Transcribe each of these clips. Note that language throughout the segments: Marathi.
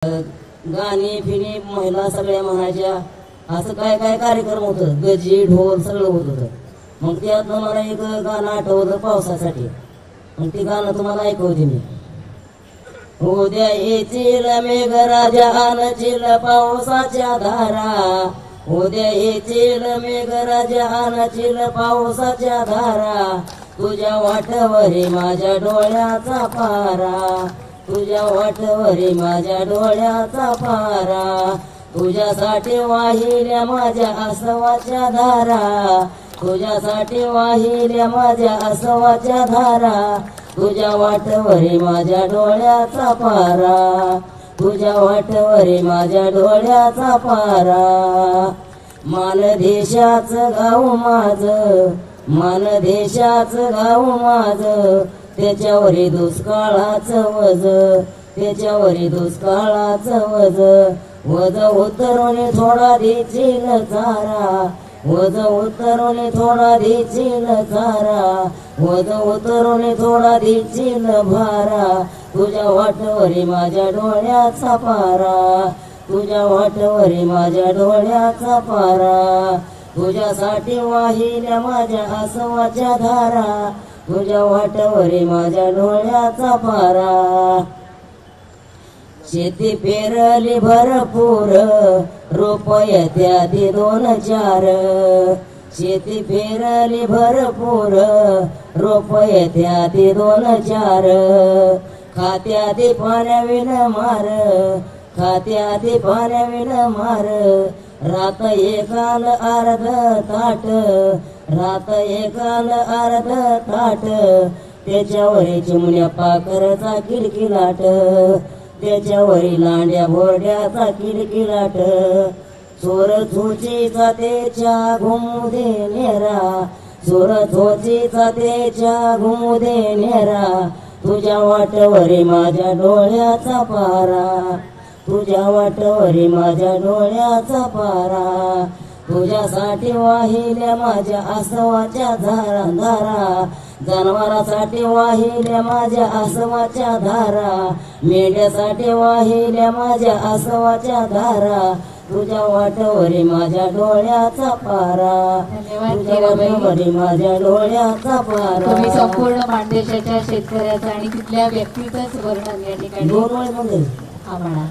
गाणी फिनी महिला सगळ्या म्हणायच्या, असं काय काय कार्यक्रम होतं, गजी ढोल सगळं होत होतं. मग त्यातनं मला एक गाणं आठवलं पावसासाठी, मग ते गाणं तुम्हाला ऐकवते मी. उद्या येतील मेघराजा आणतील पावसाच्या धारा, उद्या येतील मेघराजा आणतील पावसाच्या धारा, तुझ्या वाटवरी माझ्या डोळ्याचा पारा, तुझ्या वाटवरी माझ्या डोळ्याचा पारा, तुझ्यासाठी वाहिल्या माझ्या आसवाच्या धारा, तुझ्यासाठी वाहिल्या माझ्या आसवाच्या धारा, तुझ्या वाटवरी माझ्या डोळ्याचा पारा, तुझ्या वाटवरी माझ्या डोळ्याचा पारा. मानदेशाचं गाव माझं, मानदेशाचं गाव माझं, त्याच्यावरी दुष्काळाचं वज, त्याच्यावरी दुष्काळाचं वज, वज उतरून थोडा देशील चारा, वज उतरून थोडा देशील चारा, वज उतरून थोडा देशील भारा, तुझ्या वाटवरी माझ्या डोळ्याचा पारा, तुझ्या वाटवरी माझ्या डोळ्याचा पारा, तुझ्यासाठी वाहिल्या माझ्या आसवाच्या धारा, तुझ्या वाटवरी माझ्या डोळ्याचा पारा. शेती पेरली भरपूर रुपये त्यादी 2-4, शेती पेरली भरपूर रुपये त्यादी 2-4, खात्यादी पाण्याविन मार, खात्यादी पाण्याविन मार, रात एकाल अर्ध ताट, रात एकाल अर्ध ताट, त्याच्यावरी चिमण्या पाखराचा किलकिलाट, त्याच्यावरी लांड्या भोरड्याचा किलकिलाट, चोर चोचीचा त्याच्या घुमुदे नेरा, चोर चोचीचा त्याच्या घुमुदे नेरा, तुझ्या वाटवरी माझ्या डोळ्याचा पारा, तुझ्या वाटवरी माझ्या डोळ्याचा पारा, तुझ्यासाठी वाहिल्या माझ्या आसवाच्या धारा धारा, जनावरासाठी वाहिल्या माझ्या आसवाच्या धारा, मेंढ्यासाठी वाहिल्या माझ्या आसवाच्या धारा, तुझ्या वाटवरी माझ्या डोळ्याचा पारा, तुझ्या वाटवरी माझ्या डोळ्याचा पारा. तुम्ही संपूर्ण मानदेशाच्या शेतकऱ्याचं आणि तिथल्या व्यक्तीचंच वर्णन या ठिकाणी. 2 वेळ म्हणजे हा म्हणा.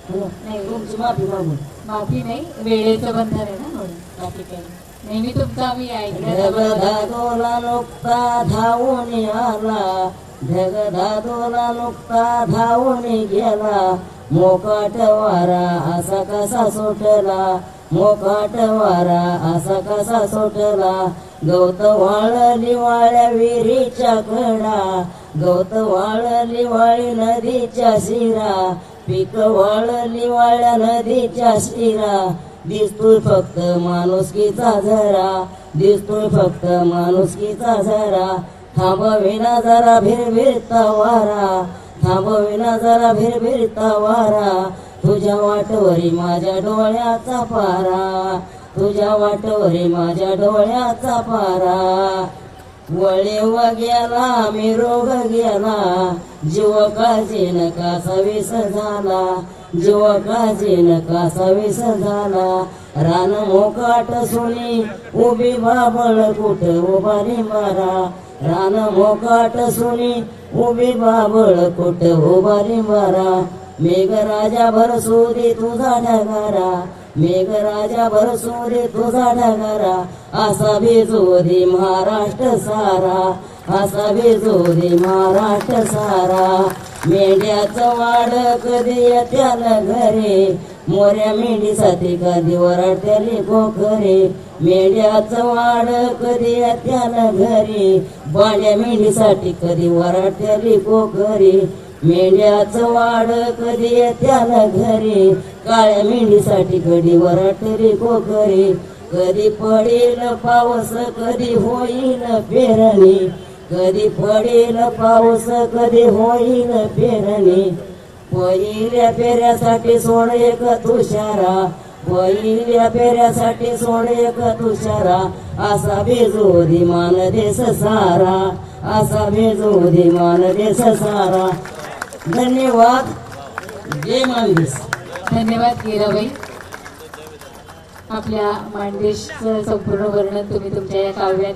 नाही, तुमची माफी मागून. माफी नाही, वेळेचं बंधन आहे ना म्हणून या ठिकाणी नेहमी तुमचं आम्ही ऐकलं. ढगधादोला नुकता धावून आला, ढगधादोला नुकता धावून गेला, मोकाट वारा असा कसा सुटला, मोकाट वारा असा कसा सुटला, गवत वाळली वाळ्या विहिरीच्या कडा, गवत वाळली वाळी नदीच्या शिरा, पीक वाळली वाळ्या नदीच्या शिरा, दिसतोय फक्त माणुसकीचा झरा, दिसतोय फक्त माणुसकीचा झरा, थांबविना जरा भिरभिरता वारा, थांबविना जरा भिरभिरता वारा, तुझ्या वाटवरी माझ्या डोळ्याचा पारा, तुझ्या वाटवरी माझ्या डोळ्याचा पारा. वळीव गेला मिरोग गेला, जीव काळजीन कासा विस झाला, जीव काळजीन कासा विस झाला, रान मोकाट सुनी उभी बाबळ कुठ उभारी मारा, रान मोकाट सुनी उभी बाबळ कुठ उभारी मारा, मेघराजा भरसू दे तुझा ढगारा, मेघराजा भरसू दे तुझा ढगारा, असा भिजू दे महाराष्ट्र सारा, असा भिजू दे महाराष्ट्र सारा. मेंढ्याचं वाड कधी येत्याल घरे, मोऱ्या मेंढीसाठी कधी वरडत्याली कोखरे, मेंढ्याचं वाड कधी येत्याल घरी, बांड्या मेंढीसाठी कधी वरडत्याली कोखरे, मेंढ्याचं वाड कधी येत्याल घरी, काळ्या मेंढीसाठी कधी वरटरी कोकरी, कधी पडेल पाऊस कधी होईल पेरणी, कधी पडेल पाऊस कधी होईल पेरणी, पहिल्या पेऱ्यासाठी सोड एक तुषारा, पहिल्या पेऱ्यासाठी सोड एक तुषारा, असा भिजू दे मानदेश सारा, असा भिजू दे मानदेश सारा. धन्यवाद. जय माणदेश. धन्यवाद मीराबाई. आपल्या माणदेशचं संपूर्ण वर्णन तुम्ही तुमच्या या काव्यात